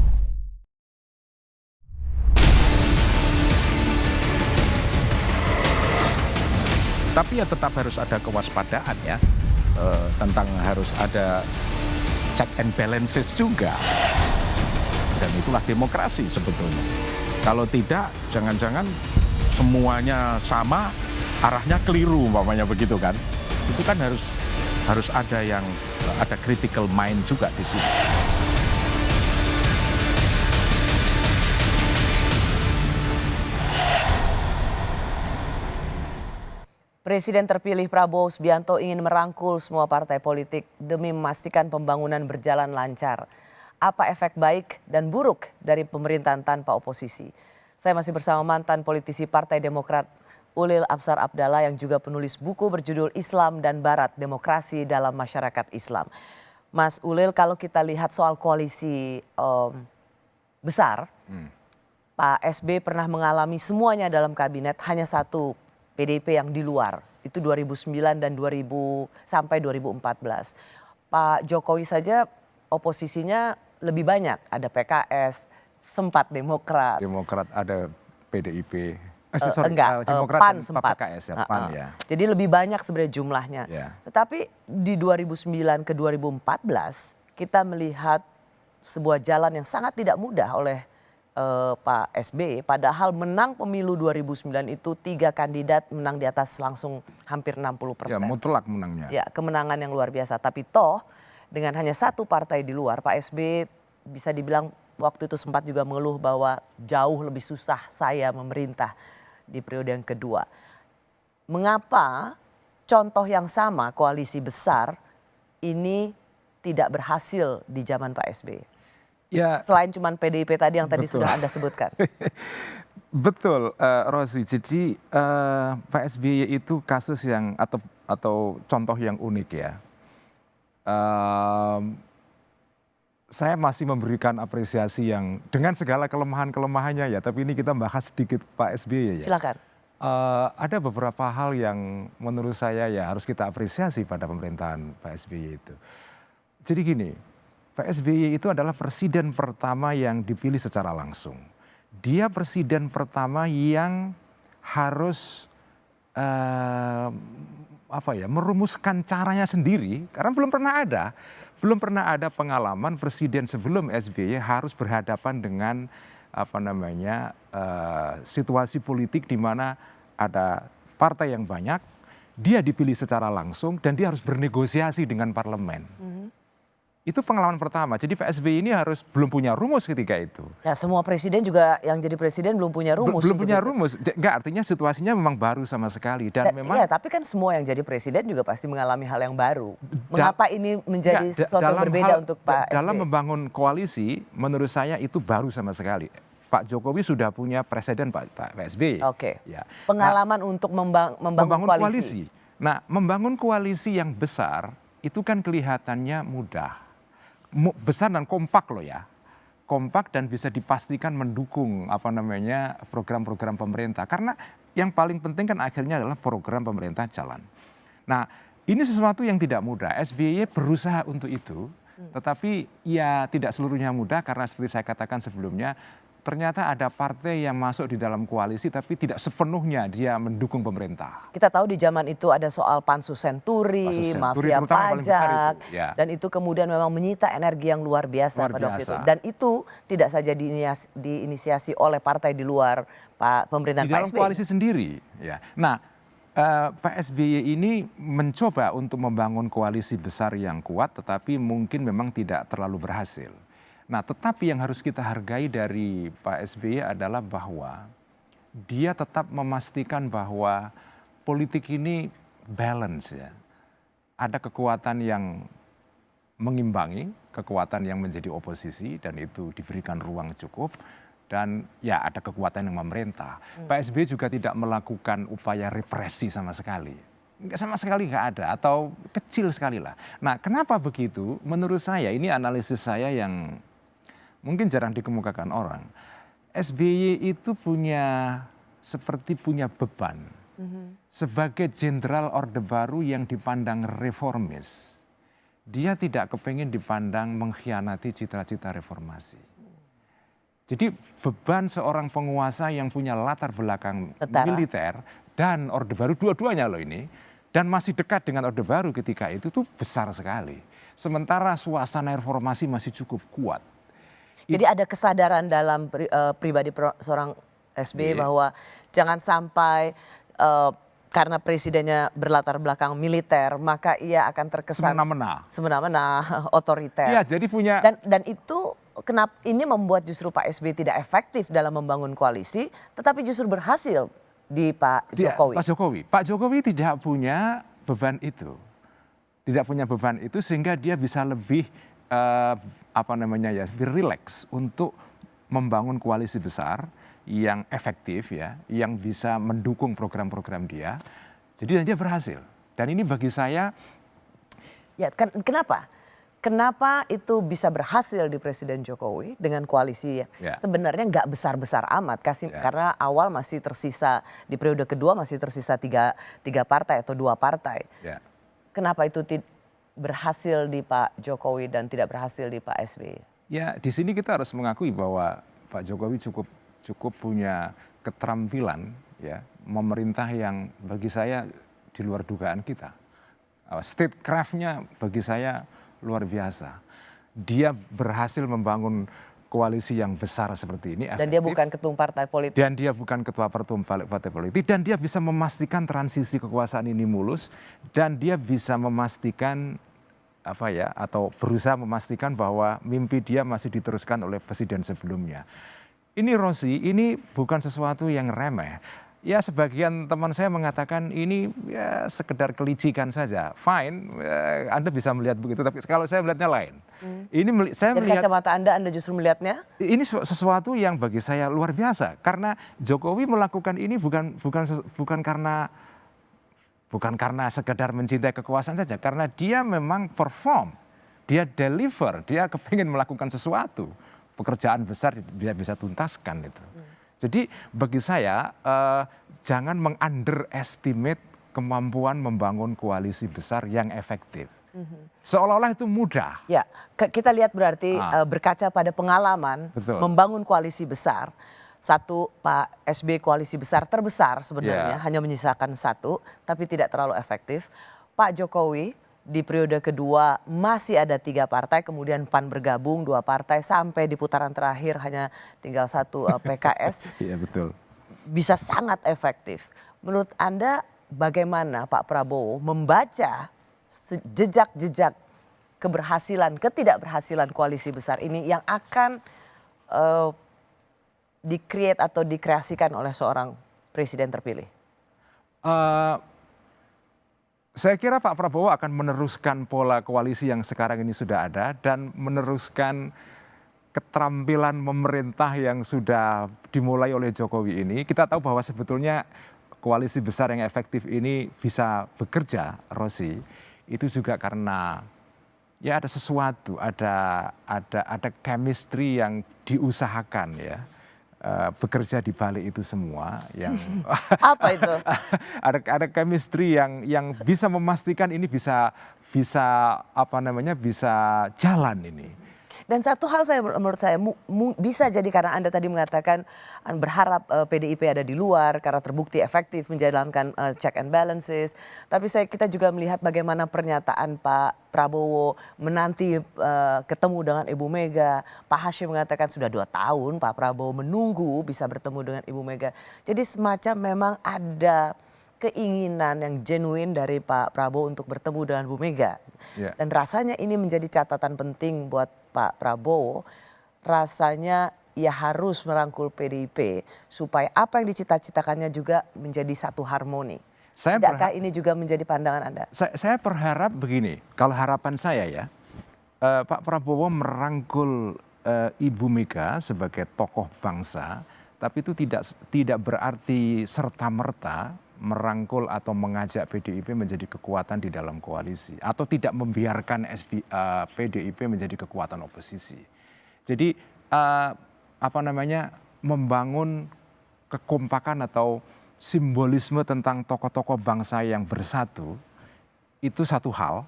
Tapi ya tetap harus ada kewaspadaan ya. Tentang harus ada check and balances juga. Dan itulah demokrasi sebetulnya. Kalau tidak, jangan-jangan semuanya sama, arahnya keliru umpamanya begitu kan. Itu kan harus ada ada critical mind juga di sini. Presiden terpilih Prabowo Subianto ingin merangkul semua partai politik demi memastikan pembangunan berjalan lancar. Apa efek baik dan buruk dari pemerintahan tanpa oposisi? Saya masih bersama mantan politisi Partai Demokrat Ulil Absar Abdallah yang juga penulis buku berjudul Islam dan Barat, Demokrasi dalam Masyarakat Islam. Mas Ulil, kalau kita lihat soal koalisi besar, Pak SBY pernah mengalami semuanya dalam kabinet, hanya satu PDIP yang di luar, itu 2009 dan 2000 sampai 2014. Pak Jokowi saja oposisinya lebih banyak, ada PKS, sempat Demokrat. Demokrat ada PDIP. Demokrat PAN sempat. PKS ya, PAN ya. Jadi lebih banyak sebenarnya jumlahnya. Tetapi di 2009 ke 2014 kita melihat sebuah jalan yang sangat tidak mudah oleh Pak SBY, padahal menang pemilu 2009 itu 3 kandidat menang di atas langsung hampir 60%. Ya, mutlak menangnya. Ya, kemenangan yang luar biasa. Tapi toh dengan hanya satu partai di luar, Pak SBY bisa dibilang waktu itu sempat juga mengeluh bahwa jauh lebih susah saya memerintah di periode yang kedua. Mengapa contoh yang sama koalisi besar ini tidak berhasil di zaman Pak SBY? Ya, selain cuman PDIP tadi yang tadi sudah Anda sebutkan. Betul, Rosi. Jadi Pak SBY itu kasus yang atau contoh yang unik ya. Saya masih memberikan apresiasi yang dengan segala kelemahan-kelemahannya ya. Tapi ini kita bahas sedikit Pak SBY ya. Silakan. Ada beberapa hal yang menurut saya ya harus kita apresiasi pada pemerintahan Pak SBY itu. Jadi gini. Pak SBY itu adalah presiden pertama yang dipilih secara langsung. Dia presiden pertama yang harus merumuskan caranya sendiri karena belum pernah ada pengalaman presiden sebelum SBY harus berhadapan dengan situasi politik di mana ada partai yang banyak, dia dipilih secara langsung dan dia harus bernegosiasi dengan parlemen. Itu pengalaman pertama. Jadi Pak SBY ini belum punya rumus ketika itu. Ya, semua presiden juga yang jadi presiden belum punya rumus. Belum punya rumus. Enggak, artinya situasinya memang baru sama sekali. Dan memang. Ya, tapi kan semua yang jadi presiden juga pasti mengalami hal yang baru. Mengapa ini menjadi sesuatu yang berbeda untuk Pak SBY? Dalam membangun koalisi, menurut saya itu baru sama sekali. Pak Jokowi sudah punya presiden Pak SBY. Oke. Ya. Pengalaman untuk membangun koalisi. Nah, membangun koalisi yang besar itu kan kelihatannya mudah. Besar dan kompak loh ya, kompak dan bisa dipastikan mendukung program-program pemerintah karena yang paling penting kan akhirnya adalah program pemerintah jalan. Nah ini sesuatu yang tidak mudah. SBY berusaha untuk itu, tetapi ya tidak seluruhnya mudah karena seperti saya katakan sebelumnya ternyata ada partai yang masuk di dalam koalisi tapi tidak sepenuhnya dia mendukung pemerintah. Kita tahu di zaman itu ada soal pansus senturi, Pansus Senturi, mafia terutama yang paling besar pajak, itu, ya. dan itu kemudian memang menyita energi yang luar biasa Luar pada waktu biasa. itu. Dan itu tidak saja diinisiasi oleh partai di luar pemerintahan Di dalam Pak SBY. koalisi sendiri. Ya. Nah, Pak SBY ini mencoba untuk membangun koalisi besar yang kuat, tetapi mungkin memang tidak terlalu berhasil. Nah, tetapi yang harus kita hargai dari Pak SBY adalah bahwa dia tetap memastikan bahwa politik ini balance ya. Ada kekuatan yang mengimbangi, kekuatan yang menjadi oposisi dan itu diberikan ruang cukup. Dan ya ada kekuatan yang memerintah. Pak SBY juga tidak melakukan upaya represi sama sekali. Sama sekali nggak ada atau kecil sekali lah. Nah, kenapa begitu? Menurut saya ini analisis saya yang mungkin jarang dikemukakan orang. SBY itu seperti punya beban. Sebagai jenderal Orde Baru yang dipandang reformis. Dia tidak kepingin dipandang mengkhianati cita-cita reformasi. Jadi beban seorang penguasa yang punya latar belakang militer dan Orde Baru, dua-duanya loh ini, dan masih dekat dengan Orde Baru ketika itu tuh besar sekali. Sementara suasana reformasi masih cukup kuat. Jadi ada kesadaran dalam pribadi seorang SBY bahwa jangan sampai karena presidennya berlatar belakang militer, maka ia akan terkesan semena-mena, otoriter. Iya, jadi punya dan itu kenapa ini membuat justru Pak SBY tidak efektif dalam membangun koalisi, tetapi justru berhasil di Pak Jokowi. Pak Jokowi tidak punya beban itu. Tidak punya beban itu sehingga dia bisa lebih lebih rileks untuk membangun koalisi besar yang efektif ya, yang bisa mendukung program-program dia. Jadi dia berhasil. Dan ini bagi saya ya kenapa? Kenapa itu bisa berhasil di Presiden Jokowi dengan koalisi ya. Sebenarnya nggak besar-besar amat karena awal masih tersisa di periode kedua masih tersisa tiga partai atau 2 partai. Kenapa itu berhasil di Pak Jokowi dan tidak berhasil di Pak SBY? Ya di sini kita harus mengakui bahwa Pak Jokowi cukup punya keterampilan ya memerintah yang bagi saya di luar dugaan kita. Statecraft-nya bagi saya luar biasa. Dia berhasil membangun koalisi yang besar seperti ini. Dan dia bukan ketua partai politik. Dan dia bukan ketua partai politik. Dan dia bisa memastikan transisi kekuasaan ini mulus. Dan dia bisa memastikan atau berusaha memastikan bahwa mimpi dia masih diteruskan oleh presiden sebelumnya. Ini Rosi, ini bukan sesuatu yang remeh. Ya sebagian teman saya mengatakan ini ya sekedar kelicikan saja. Fine, Anda bisa melihat begitu. Tapi kalau saya melihatnya lain. Dari kacamata Anda justru melihatnya? Ini sesuatu yang bagi saya luar biasa. Karena Jokowi melakukan ini bukan karena sekedar mencintai kekuasaan saja. Karena dia memang perform, dia deliver, dia kepingin melakukan sesuatu. Pekerjaan besar dia bisa tuntaskan itu. Jadi bagi saya jangan meng-underestimate kemampuan membangun koalisi besar yang efektif. Seolah-olah itu mudah. Ya, kita lihat berarti berkaca pada pengalaman membangun koalisi besar. Satu, Pak SBY koalisi besar terbesar sebenarnya, hanya menyisakan 1, tapi tidak terlalu efektif. Pak Jokowi di periode kedua masih ada 3 partai, kemudian PAN bergabung 2 partai, sampai di putaran terakhir hanya tinggal 1 PKS. Iya betul. Bisa sangat efektif. Menurut Anda bagaimana Pak Prabowo membaca jejak-jejak ketidakberhasilan koalisi besar ini yang akan di-create atau dikreasikan oleh seorang presiden terpilih? Saya kira Pak Prabowo akan meneruskan pola koalisi yang sekarang ini sudah ada dan meneruskan keterampilan memerintah yang sudah dimulai oleh Jokowi ini. Kita tahu bahwa sebetulnya koalisi besar yang efektif ini bisa bekerja, Rosi, itu juga karena ya ada sesuatu, ada chemistry yang diusahakan ya. Bekerja di balik itu semua yang apa itu? ada chemistry yang bisa memastikan ini bisa jalan ini. Dan satu hal menurut saya bisa jadi karena Anda tadi mengatakan berharap PDIP ada di luar karena terbukti efektif menjalankan check and balances. Tapi kita juga melihat bagaimana pernyataan Pak Prabowo menanti ketemu dengan Ibu Mega. Pak Hashim mengatakan sudah 2 tahun Pak Prabowo menunggu bisa bertemu dengan Ibu Mega. Jadi semacam memang ada keinginan yang genuine dari Pak Prabowo untuk bertemu dengan Bu Mega. Yeah. Dan rasanya ini menjadi catatan penting buat Pak Prabowo. Rasanya ia harus merangkul PDIP supaya apa yang dicita-citakannya juga menjadi satu harmoni. Tidakkah ini juga menjadi pandangan Anda? Saya berharap begini, kalau harapan saya ya, Pak Prabowo merangkul Ibu Mega sebagai tokoh bangsa, tapi itu tidak berarti serta-merta merangkul atau mengajak PDIP menjadi kekuatan di dalam koalisi atau tidak membiarkan PDIP menjadi kekuatan oposisi. Jadi membangun kekompakan atau simbolisme tentang tokoh-tokoh bangsa yang bersatu itu satu hal.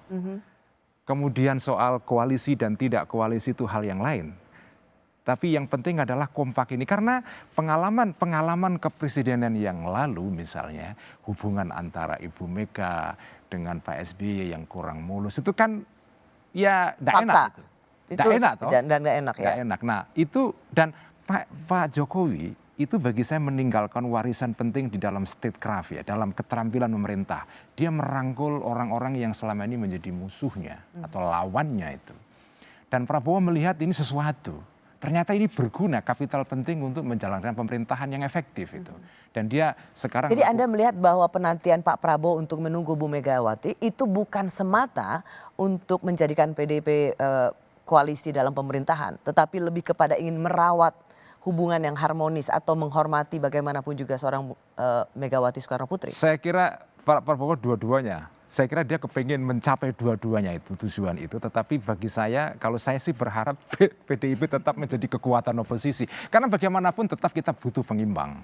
Kemudian soal koalisi dan tidak koalisi itu hal yang lain. Tapi yang penting adalah kompak ini karena pengalaman kepresidenan yang lalu misalnya hubungan antara Ibu Mega dengan Pak SBY yang kurang mulus itu kan ya tidak enak itu. Tidak enak toh. Dan nggak enak ya. Nggak enak. Nah itu dan Pak Jokowi itu bagi saya meninggalkan warisan penting di dalam statecraft ya, dalam keterampilan memerintah. Dia merangkul orang-orang yang selama ini menjadi musuhnya atau lawannya itu. Dan Prabowo melihat ini sesuatu. Ternyata ini berguna, kapital penting untuk menjalankan pemerintahan yang efektif itu. Dan dia sekarang... Jadi Anda melihat bahwa penantian Pak Prabowo untuk menunggu Bu Megawati itu bukan semata untuk menjadikan PDIP koalisi dalam pemerintahan. Tetapi lebih kepada ingin merawat hubungan yang harmonis atau menghormati bagaimanapun juga seorang Megawati Soekarno Putri. Saya kira Pak Prabowo dua-duanya. Saya kira dia kepingin mencapai dua-duanya itu, tujuan itu. Tetapi bagi saya, kalau saya sih berharap PDIP tetap menjadi kekuatan oposisi. Karena bagaimanapun tetap kita butuh pengimbang.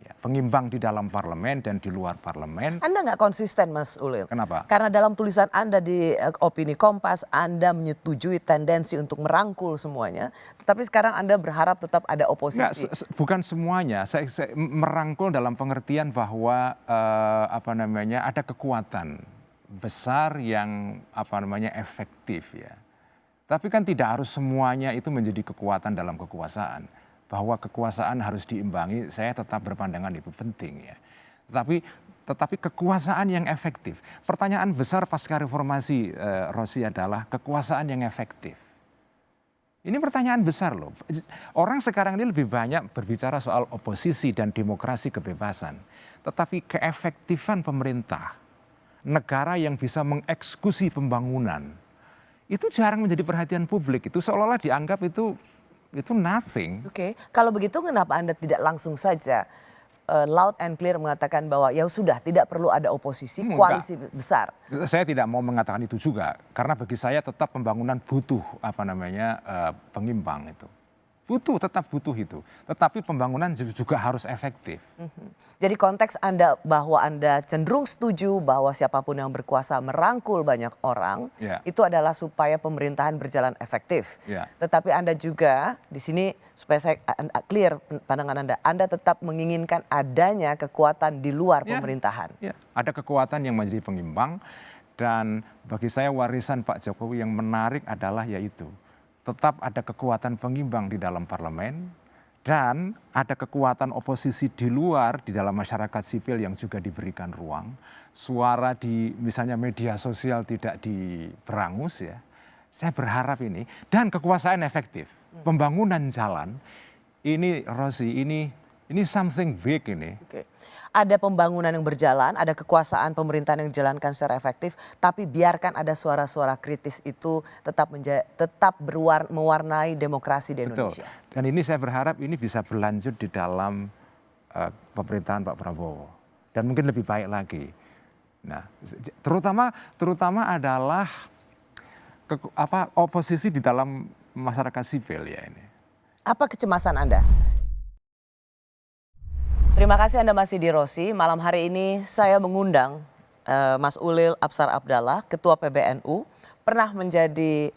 Ya, pengimbang di dalam parlemen dan di luar parlemen. Anda nggak konsisten Mas Ulil. Kenapa? Karena dalam tulisan Anda di Opini Kompas, Anda menyetujui tendensi untuk merangkul semuanya. Tetapi sekarang Anda berharap tetap ada oposisi. Nggak, bukan semuanya. Saya merangkul dalam pengertian bahwa ada kekuatan besar yang efektif ya. Tapi kan tidak harus semuanya itu menjadi kekuatan dalam kekuasaan. Bahwa kekuasaan harus diimbangi, saya tetap berpandangan itu penting ya. Tetapi kekuasaan yang efektif. Pertanyaan besar pasca reformasi Rosi adalah kekuasaan yang efektif. Ini pertanyaan besar loh. Orang sekarang ini lebih banyak berbicara soal oposisi dan demokrasi kebebasan. Tetapi keefektifan pemerintah, negara yang bisa mengeksekusi pembangunan, itu jarang menjadi perhatian publik. Itu seolah-olah dianggap itu nothing. Oke, kalau begitu kenapa Anda tidak langsung saja loud and clear mengatakan bahwa ya sudah tidak perlu ada oposisi, koalisi besar. Saya tidak mau mengatakan itu juga karena bagi saya tetap pembangunan butuh pengimbang itu. Tetap butuh itu. Tetapi pembangunan juga harus efektif. Jadi konteks Anda bahwa Anda cenderung setuju bahwa siapapun yang berkuasa merangkul banyak orang, itu adalah supaya pemerintahan berjalan efektif. Tetapi Anda juga di sini supaya saya clear pandangan Anda tetap menginginkan adanya kekuatan di luar pemerintahan. Ada kekuatan yang menjadi pengimbang dan bagi saya warisan Pak Jokowi yang menarik adalah yaitu tetap ada kekuatan pengimbang di dalam parlemen dan ada kekuatan oposisi di luar di dalam masyarakat sipil yang juga diberikan ruang. Suara di misalnya media sosial tidak diberangus ya. Saya berharap ini dan kekuasaan efektif. Pembangunan jalan ini Rosi ini something big ini. Oke. Ada pembangunan yang berjalan, ada kekuasaan pemerintahan yang dijalankan secara efektif, tapi biarkan ada suara-suara kritis itu tetap mewarnai demokrasi di Indonesia. Betul. Dan ini saya berharap ini bisa berlanjut di dalam pemerintahan Pak Prabowo dan mungkin lebih baik lagi. Nah, terutama adalah oposisi di dalam masyarakat sipil ya ini. Apa kecemasan Anda? Terima kasih Anda masih di Rosi. Malam hari ini saya mengundang Mas Ulil Absar Abdallah, Ketua PBNU, pernah menjadi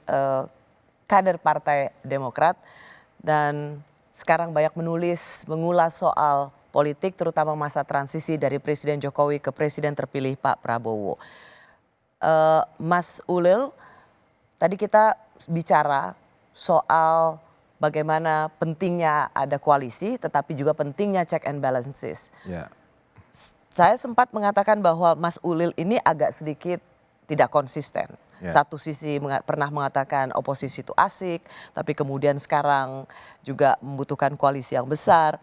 kader Partai Demokrat dan sekarang banyak menulis, mengulas soal politik terutama masa transisi dari Presiden Jokowi ke Presiden terpilih Pak Prabowo. Mas Ulil, tadi kita bicara soal bagaimana pentingnya ada koalisi tetapi juga pentingnya check and balances. Ya. Saya sempat mengatakan bahwa Mas Ulil ini agak sedikit tidak konsisten. Ya. Satu sisi pernah mengatakan oposisi itu asik, tapi kemudian sekarang juga membutuhkan koalisi yang besar.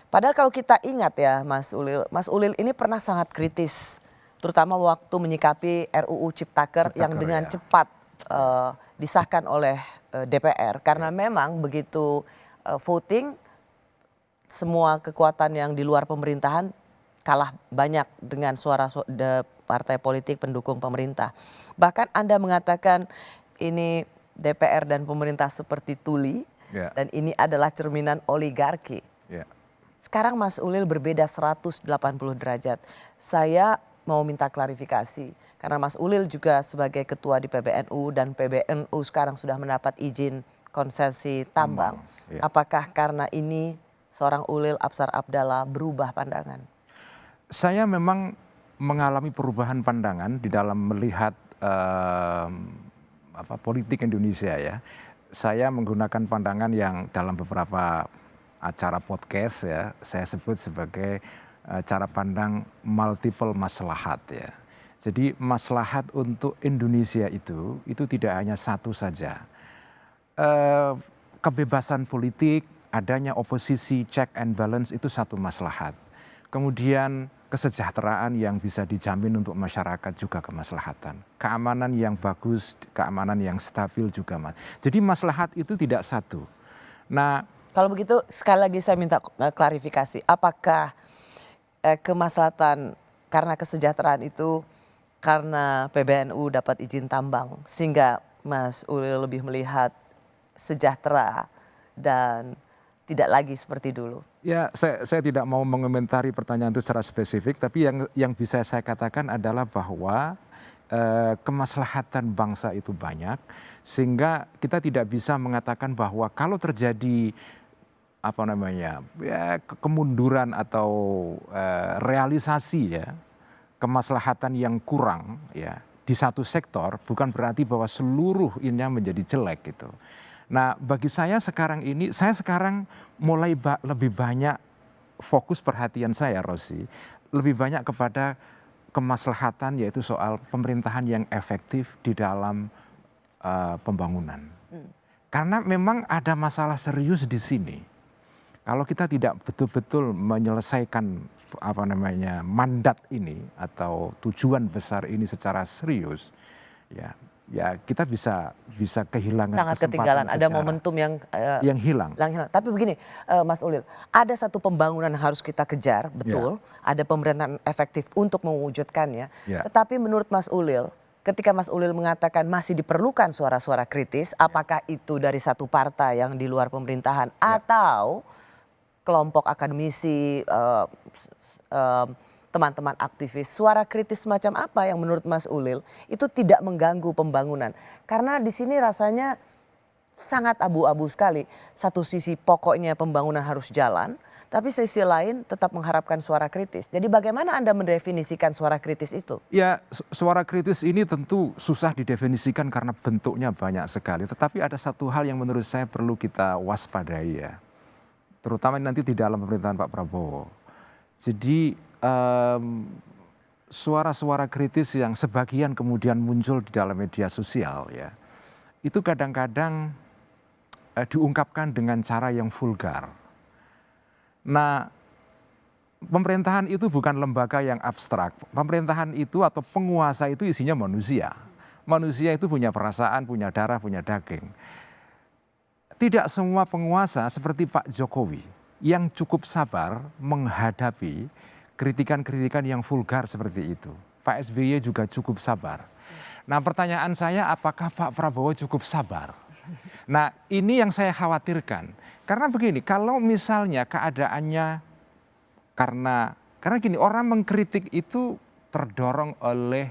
Padahal kalau kita ingat ya Mas Ulil ini pernah sangat kritis, terutama waktu menyikapi RUU Ciptaker yang dengan cepat disahkan oleh DPR. Karena memang begitu voting, semua kekuatan yang di luar pemerintahan kalah banyak dengan suara partai politik pendukung pemerintah. Bahkan Anda mengatakan ini DPR dan pemerintah seperti tuli dan ini adalah cerminan oligarki. Sekarang Mas Ulil berbeda 180 derajat. Saya mau minta klarifikasi karena Mas Ulil juga sebagai ketua di PBNU dan PBNU sekarang sudah mendapat izin konsesi tambang. Apakah karena ini seorang Ulil Absar Abdallah berubah pandangan? Saya memang mengalami perubahan pandangan di dalam melihat politik Indonesia ya. Saya menggunakan pandangan yang dalam beberapa acara podcast ya, saya sebut sebagai cara pandang multiple maslahat ya. Jadi maslahat untuk Indonesia itu tidak hanya satu saja. Kebebasan politik, adanya oposisi, check and balance itu satu maslahat. Kemudian kesejahteraan yang bisa dijamin untuk masyarakat juga kemaslahatan. Keamanan yang bagus, keamanan yang stabil juga. Jadi maslahat itu tidak satu. Nah, kalau begitu sekali lagi saya minta klarifikasi. Apakah kemaslahatan karena kesejahteraan itu karena PBNU dapat izin tambang sehingga Mas Ulil lebih melihat sejahtera dan tidak lagi seperti dulu? Ya, saya tidak mau mengomentari pertanyaan itu secara spesifik, tapi yang bisa saya katakan adalah bahwa kemaslahatan bangsa itu banyak, sehingga kita tidak bisa mengatakan bahwa kalau terjadi kemunduran atau realisasi ya kemaslahatan yang kurang ya di satu sektor, bukan berarti bahwa seluruh ini menjadi jelek gitu. Nah, bagi saya sekarang mulai lebih banyak fokus perhatian saya, Rosi, lebih banyak kepada kemaslahatan, yaitu soal pemerintahan yang efektif di dalam pembangunan. Karena memang ada masalah serius di sini. Kalau kita tidak betul-betul menyelesaikan mandat ini atau tujuan besar ini secara serius, ya kita bisa kehilangan sangat kesempatan ketinggalan, ada momentum yang hilang. Tapi begini Mas Ulil, ada satu pembangunan yang harus kita kejar, betul, ada pemerintahan efektif untuk mewujudkannya. Tetapi menurut Mas Ulil, ketika Mas Ulil mengatakan masih diperlukan suara-suara kritis, apakah itu dari satu partai yang di luar pemerintahan atau kelompok akademisi, teman-teman aktivis, suara kritis semacam apa yang menurut Mas Ulil itu tidak mengganggu pembangunan? Karena di sini rasanya sangat abu-abu sekali. Satu sisi pokoknya pembangunan harus jalan, tapi sisi lain tetap mengharapkan suara kritis. Jadi bagaimana Anda mendefinisikan suara kritis itu? Ya, suara kritis ini tentu susah didefinisikan karena bentuknya banyak sekali. Tetapi ada satu hal yang menurut saya perlu kita waspadai ya, terutama nanti di dalam pemerintahan Pak Prabowo. Jadi suara-suara kritis yang sebagian kemudian muncul di dalam media sosial ya, itu kadang-kadang diungkapkan dengan cara yang vulgar. Nah, pemerintahan itu bukan lembaga yang abstrak. Pemerintahan itu atau penguasa itu isinya manusia. Manusia itu punya perasaan, punya darah, punya daging. Tidak semua penguasa seperti Pak Jokowi yang cukup sabar menghadapi kritikan-kritikan yang vulgar seperti itu. Pak SBY juga cukup sabar. Nah, pertanyaan saya, apakah Pak Prabowo cukup sabar? Nah, ini yang saya khawatirkan. Karena begini, kalau misalnya keadaannya karena gini, orang mengkritik itu terdorong oleh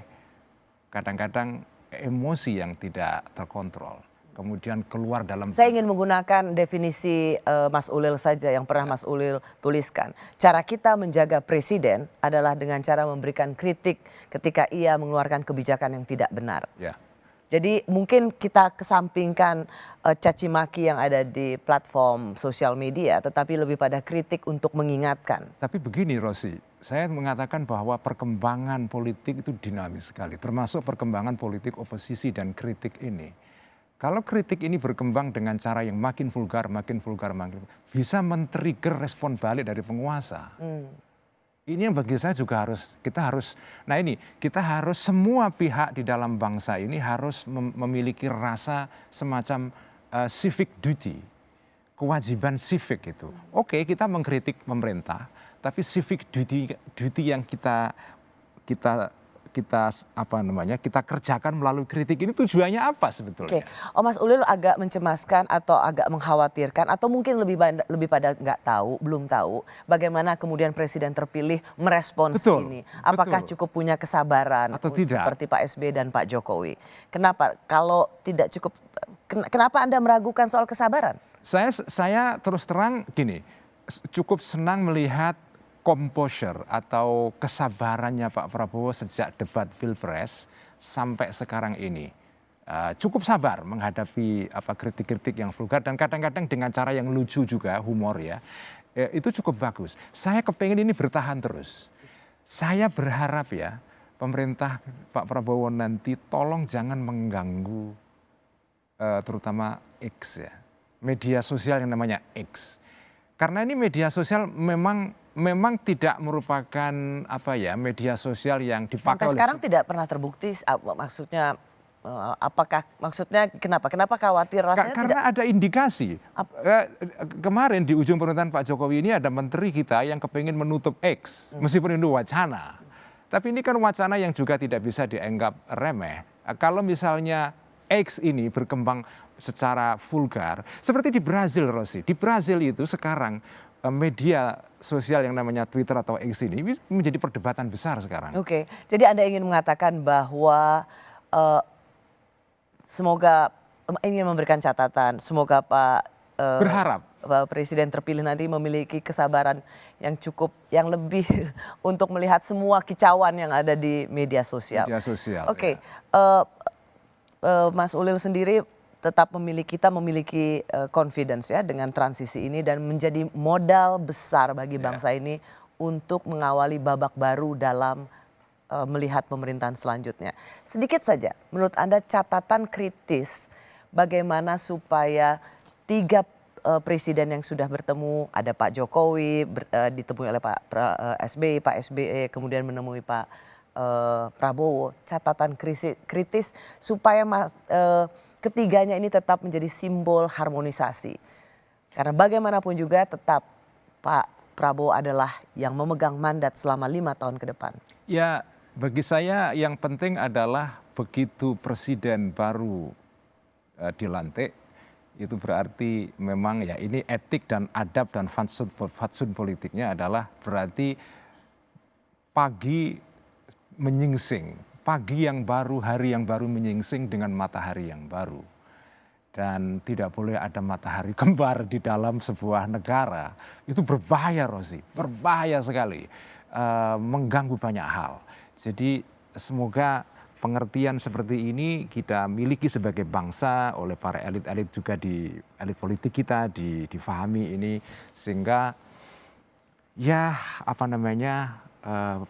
kadang-kadang emosi yang tidak terkontrol. kemudian keluar dalam. Saya ingin menggunakan definisi Mas Ulil saja yang pernah Mas Ulil tuliskan. Cara kita menjaga presiden adalah dengan cara memberikan kritik ketika ia mengeluarkan kebijakan yang tidak benar. Ya. Jadi mungkin kita kesampingkan caci maki yang ada di platform sosial media, tetapi lebih pada kritik untuk mengingatkan. Tapi begini Rosi, saya mengatakan bahwa perkembangan politik itu dinamis sekali, termasuk perkembangan politik oposisi dan kritik ini. Kalau kritik ini berkembang dengan cara yang makin vulgar, bisa men-trigger respon balik dari penguasa. Ini yang bagi saya juga kita harus semua pihak di dalam bangsa ini harus memiliki rasa semacam civic duty, kewajiban civic itu. Oke, kita mengkritik pemerintah, tapi civic duty yang kita kerjakan melalui kritik ini tujuannya apa sebetulnya? Oke, Mas Ulil agak mencemaskan atau agak mengkhawatirkan atau mungkin lebih pada belum tahu bagaimana kemudian presiden terpilih merespons ini. Apakah cukup punya kesabaran atau tidak? Seperti Pak SBY dan Pak Jokowi. Kenapa? Kalau tidak cukup, kenapa Anda meragukan soal kesabaran? Saya terus terang gini, cukup senang melihat composure atau kesabarannya Pak Prabowo sejak debat Pilpres sampai sekarang ini. Cukup sabar menghadapi kritik-kritik yang vulgar dan kadang-kadang dengan cara yang lucu juga, humor ya. Itu cukup bagus. Saya kepengen ini bertahan terus. Saya berharap ya pemerintah Pak Prabowo nanti tolong jangan mengganggu terutama X ya. Media sosial yang namanya X. Karena ini media sosial memang tidak merupakan media sosial yang dipakai sampai sekarang tidak pernah terbukti maksudnya kenapa khawatir rasanya karena tidak ada indikasi. Kemarin di ujung pemerintahan Pak Jokowi ini ada menteri kita yang kepingin menutup X meskipun itu wacana. Tapi ini kan wacana yang juga tidak bisa dianggap remeh. Kalau misalnya X ini berkembang secara vulgar seperti di Brazil, Rosi. Di Brazil itu sekarang media sosial yang namanya Twitter atau X ini menjadi perdebatan besar sekarang. Oke, jadi Anda ingin mengatakan bahwa semoga ingin memberikan catatan, semoga Pak berharap Presiden terpilih nanti memiliki kesabaran yang lebih untuk melihat semua kicauan yang ada di media sosial. Media sosial. Oke, Mas Ulil sendiri tetap memiliki confidence ya dengan transisi ini dan menjadi modal besar bagi bangsa ini untuk mengawali babak baru dalam melihat pemerintahan selanjutnya. Sedikit saja, menurut Anda catatan kritis bagaimana supaya 3 presiden yang sudah bertemu, ada Pak Jokowi ditemui oleh Pak SBY, Pak SBY kemudian menemui Pak Prabowo, catatan kritis supaya ketiganya ini tetap menjadi simbol harmonisasi. Karena bagaimanapun juga tetap Pak Prabowo adalah yang memegang mandat selama 5 tahun ke depan. Ya, bagi saya yang penting adalah begitu presiden baru dilantik, itu berarti memang ya ini etik dan adab dan fatsun politiknya adalah berarti pagi menyingsing. Pagi yang baru, hari yang baru menyingsing dengan matahari yang baru. Dan tidak boleh ada matahari kembar di dalam sebuah negara. Itu berbahaya, Rosi. Berbahaya sekali. Mengganggu banyak hal. Jadi semoga pengertian seperti ini kita miliki sebagai bangsa oleh para elit-elit juga di elit politik kita difahami ini. Sehingga ya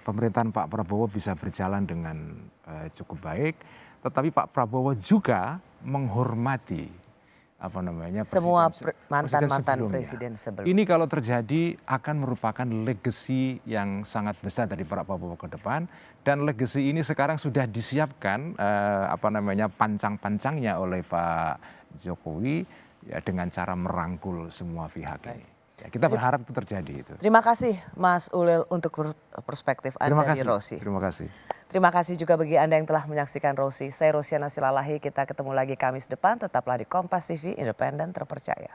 pemerintahan Pak Prabowo bisa berjalan dengan cukup baik, tetapi Pak Prabowo juga menghormati semua mantan presiden sebelumnya. Ini kalau terjadi akan merupakan legacy yang sangat besar dari Pak Prabowo ke depan, dan legacy ini sekarang sudah disiapkan pancang-pancangnya oleh Pak Jokowi ya dengan cara merangkul semua pihak ini. Ya, kita berharap itu terjadi itu. Terima kasih Mas Ulil untuk perspektif Anda di Rosi. Terima kasih. Terima kasih juga bagi Anda yang telah menyaksikan Rosi. Saya Rosiana Silalahi, kita ketemu lagi Kamis depan. Tetaplah di Kompas TV, independen terpercaya.